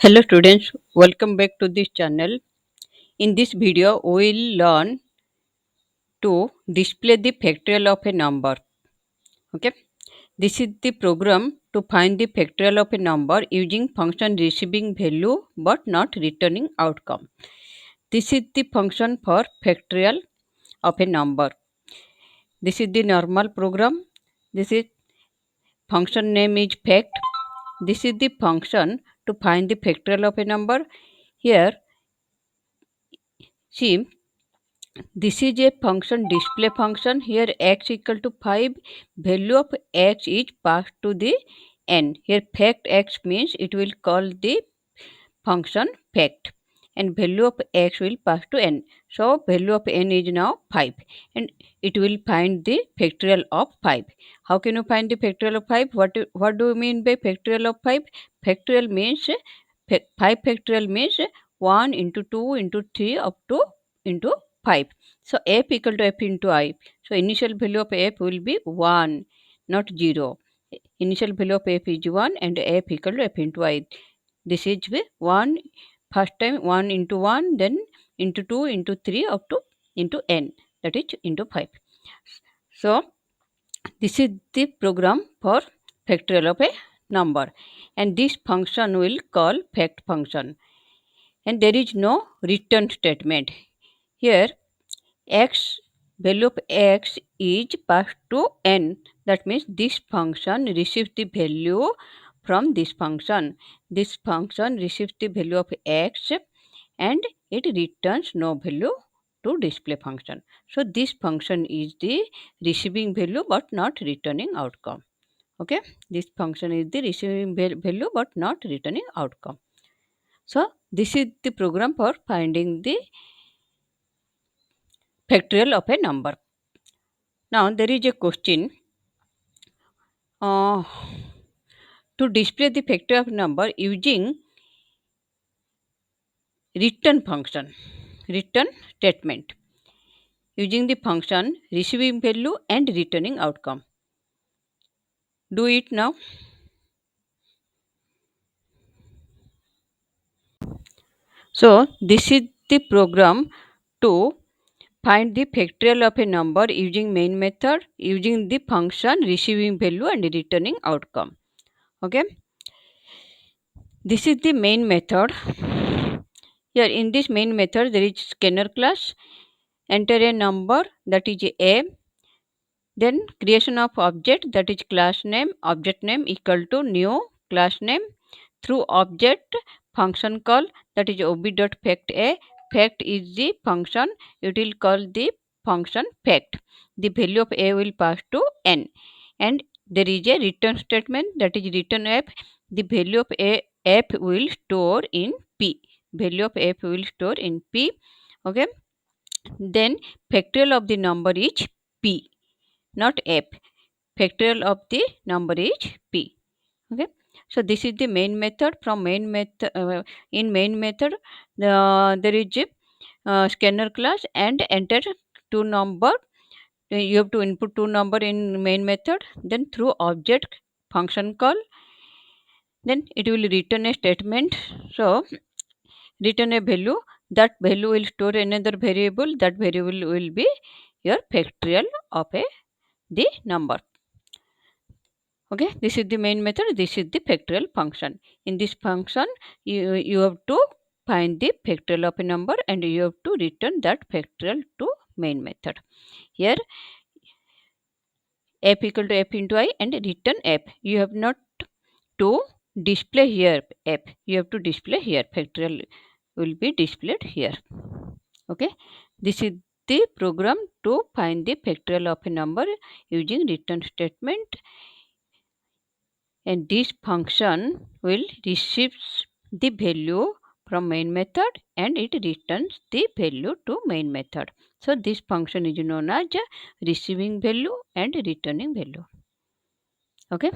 Hello students, welcome back to this channel. In this video, we will learn to display the factorial of a number. Okay, this is the program to find the factorial of a number using function receiving value but not returning outcome. This is the function for factorial of a number. This is the normal program. This is function name is fact. This is the function to find the factorial of a number. Here, see, this is a function display function. Here x equal to 5. Value of x is passed to the n. Here fact x means it will call the function fact and value of x will pass to n. So value of n is now 5 and it will find the factorial of 5. How can you find the factorial of 5? What do you mean by factorial of 5? Factorial means 5 factorial means 1 into 2 into 3 up to into 5. So f equal to f into I. So initial value of f will be 1, not 0. Initial value of f is 1 and f equal to f into I. This is 1, first time 1 into 1, then into 2 into 3 up to into n, that is into 5. So this is the program for factorial of a number and this function will call fact function and there is no return statement. Here x value of x is passed to n. That means this function receives the value from this function. This function receives the value of x and it returns no value to display function. So this function is the receiving value but not returning outcome. Okay, this function is the receiving value but not returning outcome. So this is the program for finding the factorial of a number. Now there is a question uh, to display the factorial of number using return function, return statement, using the function receiving value and returning outcome. Do it now. So this is the program to find the factorial of a number using main method, using the function receiving value and returning outcome. Okay, this is the main method. Here in this main method there is scanner class. Enter a number, that is a, then creation of object, that is class name, object name equal to new class name. Through object function call, that is ob.fact a. Fact is the function, it will call the function fact. The value of a will pass to n and there is a return statement, that is return f. The value of a f will store in p. Value of f will store in p. Okay, then factorial of the number is p, not f. Factorial of the number is p. Okay, so this is the main method. From main method, in main method there is a scanner class and enter two number. You have to input two number in main method, then through object function call, then it will return a statement. So return a value, that value will store another variable, that variable will be your factorial of a the number. Okay, this is the main method, this is the factorial function. In this function you have to find the factorial of a number and you have to return that factorial to main method. Here f equal to f into I and return f. You have not to display here f, you have to display here factorial will be displayed here. Okay, this is the program to find the factorial of a number using return statement and this function will receive the value from main method and it returns the value to main method. So this function is known as receiving value and returning value. Okay,